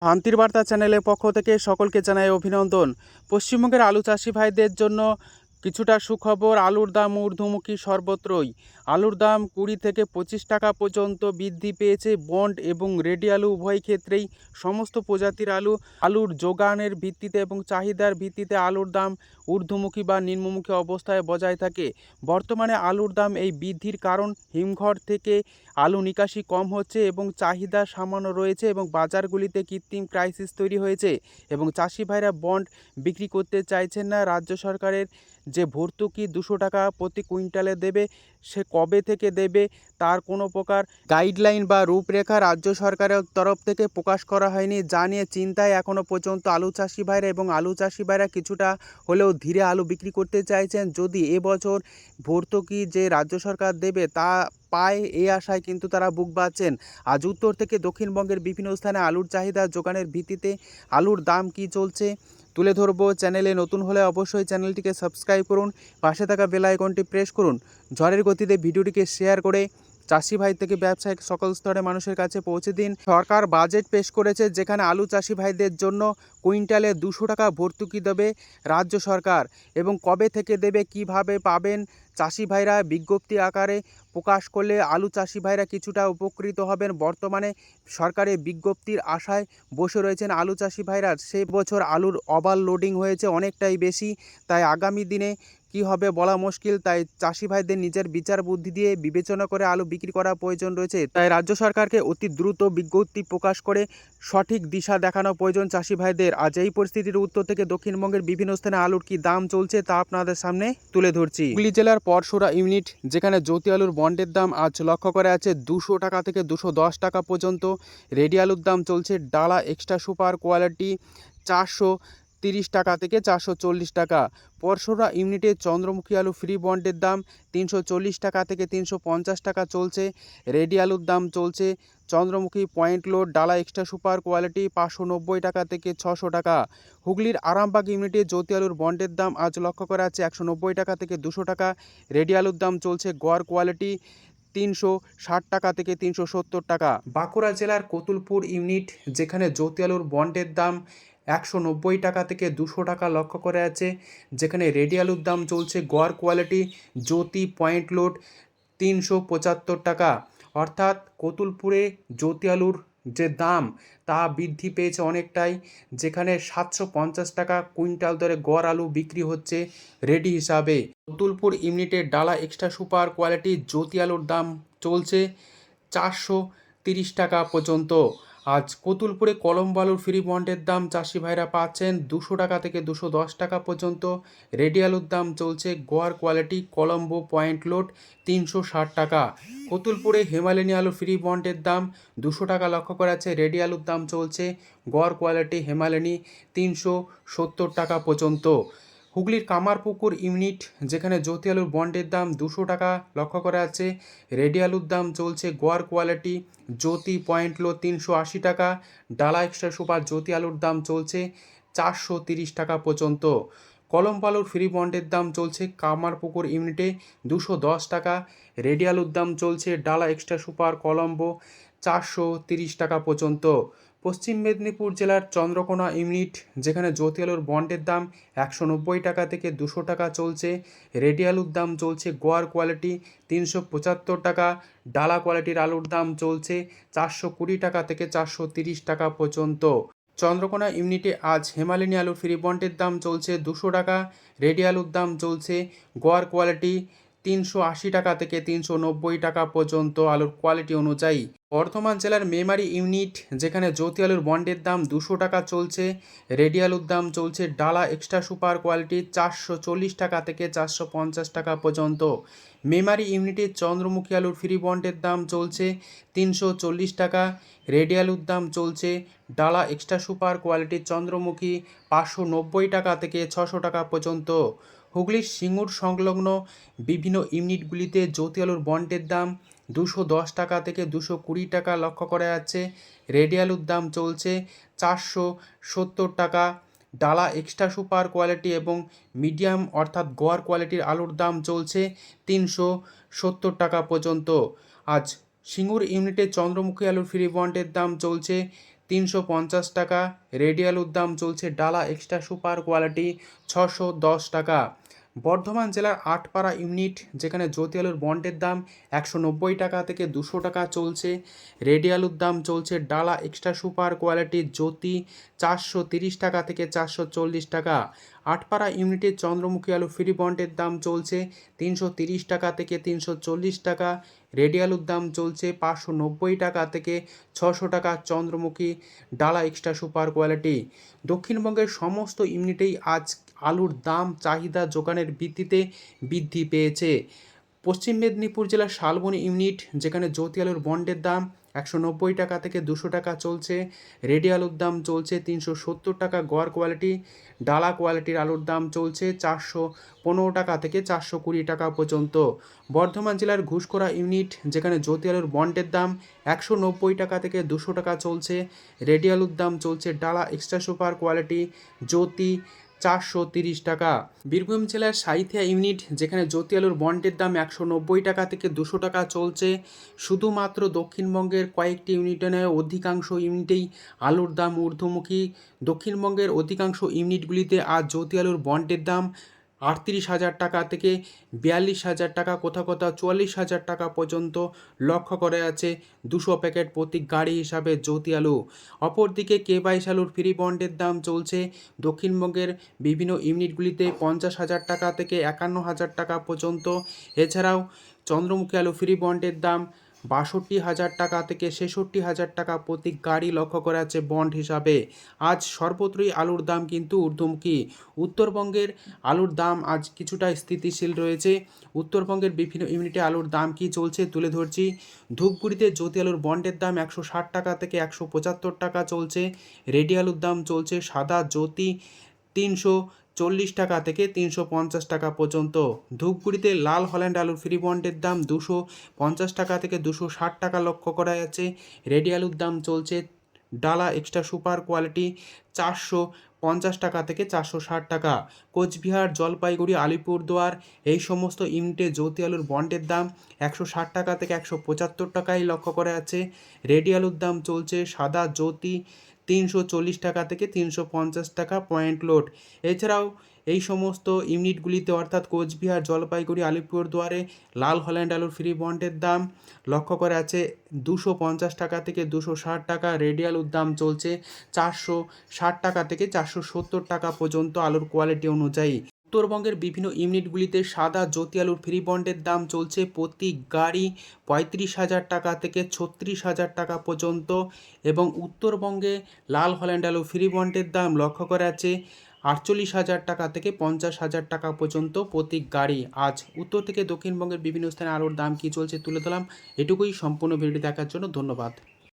শান্তির বার্তা চ্যানেলের পক্ষ থেকে সকলকে জানাই অভিনন্দন। পশ্চিমবঙ্গের আলু চাষি ভাইদের জন্য কিছুটা সুখবর। আলুর দাম ঊর্ধ্বমুখী সর্বত্রই। আলুর দাম 20 থেকে 25 টাকা পর্যন্ত বৃদ্ধি পেয়েছে। বন্ড এবং রেডি আলু উভয় ক্ষেত্রেই সমস্ত প্রজাতির আলুর যোগানের ভিত্তিতে এবং চাহিদার ভিত্তিতে আলুর দাম ঊর্ধ্বমুখী বা নিম্নমুখী অবস্থায় বজায় থাকে। বর্তমানে আলুর দাম এই বৃদ্ধির কারণ হিমঘর থেকে আলু নিকাশি কম হচ্ছে এবং চাহিদা সামান্য রয়েছে এবং বাজারগুলিতে কৃত্রিম ক্রাইসিস তৈরি হয়েছে এবং চাষি ভাইরা বন্ড বিক্রি করতে চাইছেন না। রাজ্য সরকারের যে ভর্তুকি 200 টাকা প্রতি কুইন্টালে দেবে, সে কবে থেকে দেবে তার কোনো প্রকার গাইডলাইন বা রূপরেখা রাজ্য সরকারের তরফ থেকে প্রকাশ করা হয়নি, যা নিয়ে চিন্তায় এখনও পর্যন্ত আলু চাষি ভাইরা এবং আলু চাষি ভাইরা কিছুটা হলেও ধীরে আলু বিক্রি করতে চাইছেন। যদি এবছর ভর্তুকি যে রাজ্য সরকার দেবে তা পায় এই আশায় কিন্তু তারা বুক বাঁধছেন। আজ উত্তর থেকে দক্ষিণবঙ্গের বিভিন্ন স্থানে আলুর চাহিদা যোগানের ভিত্তিতে আলুর দাম কি চলছে তুলে ধরবো। চ্যানেলে নতুন হলে অবশ্যই চ্যানেলটিকে সাবস্ক্রাইব করুন, পাশে থাকা বেল আইকনটি প্রেস করুন। ঝড়ের গতিতে ভিডিওটিকে শেয়ার করে চাষি ভাই থেকে ব্যবসায়িক সকল স্তরে মানুষের কাছে পৌঁছে দিন। সরকার বাজেট পেশ করেছে, যেখানে আলু চাষি ভাইদের জন্য কুইন্টালে 200 টাকা ভর্তুকি দেবে রাজ্য সরকার এবং কবে থেকে দেবে, কিভাবে পাবেন চাষি ভাইরা বিজ্ঞপ্তি আকারে প্রকাশ করলে আলু চাষি ভাইরা কিছুটা উপকৃত হবেন। বর্তমানে সরকারের বিজ্ঞপ্তির আশায় বসে রয়েছেন আলু চাষি ভাইরা। সে বছর আলুর ওভারলোডিং হয়েছে অনেকটাই বেশি, তাই আগামী দিনে কি হবে বলা মুশকিল। তাই চাষি ভাইদের নিজের বিচার বুদ্ধি দিয়ে বিবেচনা করে আলু বিক্রি করা প্রয়োজন রয়েছে। তাই রাজ্য সরকারকে অতি দ্রুত বিজ্ঞপ্তি প্রকাশ করে সঠিক দিশা দেখানো প্রয়োজন চাষি ভাইদের। আজ এই পরিস্থিতির উত্তর থেকে দক্ষিণবঙ্গের বিভিন্ন স্থানে আলুর কি দাম চলছে তা আপনাদের সামনে তুলে ধরছি। হুগলি জেলার পরশুরা ইউনিট, যেখানে জ্যোতি আলুর বন্ডের দাম আজ লক্ষ্য করা আছে 200 টাকা থেকে 210 টাকা পর্যন্ত। রেডি আলুর দাম চলছে ডালা এক্সট্রা সুপার কোয়ালিটি 430 টাকা থেকে 440 টাকা। পরশুরা ইউনিটে চন্দ্রমুখী আলু ফ্রি বন্ডের দাম 340 টাকা থেকে 350 টাকা চলছে। রেডি আলুর দাম চলছে চন্দ্রমুখী পয়েন্ট লোড ডালা এক্সট্রা সুপার কোয়ালিটি 590 টাকা থেকে 600 টাকা। হুগলির আরামবাগ ইউনিটে জ্যোতি আলুর বন্ডের দাম আজ লক্ষ্য করা আছে 190 টাকা থেকে 200 টাকা। রেডি আলুর দাম চলছে গড় কোয়ালিটি 360 টাকা থেকে 370 টাকা। বাঁকুড়া জেলার কতুলপুর ইউনিট, যেখানে জ্যোতি আলুর বন্ডের দাম 190 টাকা থেকে 200 টাকা লক্ষ্য করে আছে, যেখানে রেডি আলুর দাম চলছে গড় কোয়ালিটি জ্যোতি পয়েন্ট লোড 375 টাকা। অর্থাৎ কতুলপুরে জ্যোতি আলুর যে দাম তা বৃদ্ধি পেয়েছে অনেকটাই, যেখানে 750 টাকা কুইন্টাল দরে গড় আলু বিক্রি হচ্ছে রেডি হিসাবে। কতুলপুর ইউনিটের ডালা এক্সট্রা সুপার কোয়ালিটি জ্যোতি আলুর দাম চলছে 430 টাকা পর্যন্ত। আজ কতুলপুরে কলম্বো আলুর ফ্রি বন্ডের দাম চাষি ভাইরা পাচ্ছেন 200 টাকা থেকে 210 টাকা পর্যন্ত। রেডি আলুর দাম চলছে গোয়ার কোয়ালিটি কলম্বো পয়েন্ট লোড 360 টাকা। কতুলপুরে হিমালয়ানি আলু ফ্রি বন্ডের দাম 200 টাকা লক্ষ্য করা আছে। রেডি আলুর দাম চলছে গড় কোয়ালিটি হিমালয়ানি 370 টাকা পর্যন্ত। হুগলির কামারপুকুর ইউনিট, যেখানে জ্যোতি আলুর বন্ডের দাম 200 টাকা লক্ষ্য করা আছে। রেডি আলুর দাম চলছে গোয়ার কোয়ালিটি জ্যোতি পয়েন্ট লো 380 টাকা। ডালা এক্সট্রা সুপার জ্যোতি আলুর দাম চলছে 430 টাকা পর্যন্ত। কলম্বো আলুর ফ্রি বন্ডের দাম চলছে কামারপুকুর ইউনিটে 210 টাকা। রেডি আলুর দাম চলছে ডালা এক্সট্রা সুপার কলম্বো 430 টাকা পর্যন্ত। পশ্চিম মেদিনীপুর জেলার চন্দ্রকোনা ইউনিট, যেখানে জ্যোতি আলুর বন্ডের দাম 190 টাকা থেকে 200 টাকা চলছে। রেডি আলুর দাম চলছে গোয়ার কোয়ালিটি 375 টাকা। ডালা কোয়ালিটির আলুর দাম চলছে 420 টাকা থেকে 430 টাকা পর্যন্ত। চন্দ্রকোনা ইউনিটে আজ হিমালয়ানি আলুর ফ্রি বন্ডের দাম চলছে 200 টাকা। রেডি আলুর দাম চলছে গোয়ার কোয়ালিটি 380 টাকা থেকে 390 টাকা পর্যন্ত আলুর কোয়ালিটি অনুযায়ী। বর্ধমান জেলার মেমারি ইউনিট, যেখানে জ্যোতি আলুর বন্ডের দাম 200 টাকা চলছে। রেডি আলুর দাম চলছে ডালা এক্সট্রা সুপার কোয়ালিটি 440 টাকা থেকে 450 টাকা পর্যন্ত। মেমারি ইউনিটে চন্দ্রমুখী আলুর ফ্রি বন্ডের দাম চলছে 340 টাকা। রেডি আলুর দাম চলছে ডালা এক্সট্রা সুপার কোয়ালিটি চন্দ্রমুখী 590 টাকা থেকে 600 টাকা পর্যন্ত। হুগলির সিঙ্গুর সংলগ্ন বিভিন্ন ইউনিটগুলিতে জ্যোতি আলুর বন্ডের দাম 210 টাকা থেকে 220 টাকা লক্ষ্য করা যাচ্ছে। রেডি আলুর দাম চলছে 470 টাকা। ডালা এক্সট্রা সুপার কোয়ালিটি এবং মিডিয়াম অর্থাৎ গোয়ার কোয়ালিটির আলুর দাম চলছে 370 টাকা পর্যন্ত। আজ সিঙ্গুর ইউনিটে চন্দ্রমুখী আলুর ফ্রি বন্ডের দাম চলছে 350 টাকা। রেডি আলুর দাম চলছে ডালা এক্সট্রা সুপার কোয়ালিটি 610 টাকা। বর্ধমান জেলার আটপাড়া ইউনিট যেখানে জ্যোতি আলুর বন্ডের দাম 190 টাকা থেকে 200 টাকা চলছে। রেডি আলুর দাম চলছে ডালা এক্সট্রা সুপার কোয়ালিটির জ্যোতি 430 টাকা থেকে 440 টাকা। আটপাড়া ইউনিটের চন্দ্রমুখী আলু ফ্রি বন্ডের দাম চলছে 330 টাকা থেকে 340 টাকা। রেডি আলুর দাম চলছে 590 টাকা থেকে 600 টাকা চন্দ্রমুখী ডালা এক্সট্রা সুপার কোয়ালিটি। দক্ষিণবঙ্গের সমস্ত ইউনিটেই আজ আলুর দাম চাহিদা যোগানের ভিত্তিতে বৃদ্ধি পেয়েছে। পশ্চিম মেদিনীপুর জেলার শালবনী ইউনিট যেখানে জ্যোতি আলুর বন্ডের দাম 190 টাকা থেকে 200 টাকা চলছে। রেডি আলুর দাম চলছে 370 টাকা গড় কোয়ালিটি। ডালা কোয়ালিটির আলুর দাম চলছে 415 টাকা থেকে 420 টাকা পর্যন্ত। বর্ধমান জেলার ঘুষকরা ইউনিট যেখানে জ্যোতি আলুর বন্ডের দাম 190 টাকা থেকে 200 টাকা চলছে। রেডি আলুর দাম চলছে ডালা এক্সট্রা সুপার কোয়ালিটি জ্যোতি 430 টাকা। বীরভূম জেলার সাঁইথিয়া ইউনিট যেখানে জ্যোতি আলুর বন্ডের দাম 190 টাকা থেকে 200 টাকা চলছে। শুধুমাত্র দক্ষিণবঙ্গের কয়েকটি ইউনিটে নয়, অধিকাংশ ইউনিটেই আলুর দাম ঊর্ধ্বমুখী। দক্ষিণবঙ্গের অধিকাংশ ইউনিটগুলিতে আজ জ্যোতি আলুর বন্ডের দাম 38,000 টাকা থেকে 42,000 টাকা, কোথাও কোথাও 44,000 টাকা পর্যন্ত লক্ষ্য করা যাচ্ছে 200 প্যাকেট প্রতি গাড়ি হিসাবে জ্যোতি আলু। অপরদিকে K22 আলুর ফ্রি বন্ডের দাম চলছে দক্ষিণবঙ্গের বিভিন্ন ইউনিটগুলিতে 50,000 টাকা থেকে 51,000 টাকা পর্যন্ত। এছাড়াও চন্দ্রমুখী আলু ফ্রি বন্ডের দাম 62,000 টাকা থেকে 66,000 টাকা প্রতি গাড়ি লক্ষ্য করা যাচ্ছে বন্ড হিসাবে। আজ সর্বত্রই আলুর দাম কিন্তু ঊর্ধ্বমুখী। উত্তরবঙ্গের আলুর দাম আজ কিছুটা স্থিতিশীল রয়েছে। উত্তরবঙ্গের বিভিন্ন ইউনিটে আলুর দাম কি চলছে তুলে ধরছি। ধূপগুড়িতে জ্যোতি আলুর বন্ডের দাম 160 টাকা থেকে 175 টাকা চলছে। রেডি আলুর দাম চলছে সাদা জ্যোতি 340 টাকা থেকে 350 টাকা পর্যন্ত। ধূপগুড়িতে লাল হল্যান্ড আলুর ফ্রি বন্ডের দাম 250 টাকা থেকে 260 টাকা লক্ষ্য করা যাচ্ছে। রেডি আলুর দাম চলছে ডালা এক্সট্রা সুপার কোয়ালিটি 450 টাকা থেকে 460 টাকা। কোচবিহার, জলপাইগুড়ি, আলিপুরদুয়ার এই সমস্ত ইউনিটে জ্যোতি আলুর বন্ডের দাম 160 টাকা থেকে 175 টাকায় লক্ষ্য করা যাচ্ছে। রেডি আলুর দাম চলছে সাদা জ্যোতি 340 টাকা থেকে 350 টাকা পয়েন্ট লোড। এছাড়াও এই সমস্ত ইউনিটগুলিতে অর্থাৎ কোচবিহার, জলপাইগুড়ি, আলিপুরদুয়ারে লাল হল্যান্ড আলুর ফ্রি বন্ডের দাম লক্ষ্য করা আছে 250 টাকা থেকে 260 টাকা। রেডি আলুর দাম চলছে 460 টাকা থেকে 470 টাকা পর্যন্ত আলুর কোয়ালিটি অনুযায়ী। উত্তরবঙ্গের বিভিন্ন ইউনিটগুলিতে সাদা জ্যোতি আলুর ফ্রি বন্ডের দাম চলছে প্রতি গাড়ি 35,000 টাকা থেকে 36,000 টাকা পর্যন্ত এবং উত্তরবঙ্গে লাল হল্যান্ড আলু ফ্রি বন্ডের দাম লক্ষ্য করা আছে 48,000 টাকা থেকে 50,000 টাকা পর্যন্ত প্রতি গাড়ি। আজ উত্তর থেকে দক্ষিণবঙ্গের বিভিন্ন স্থানে আলুর দাম কী চলছে তুলে ধরলাম। এটুকুই। সম্পূর্ণ ভিডিওটি দেখার জন্য ধন্যবাদ।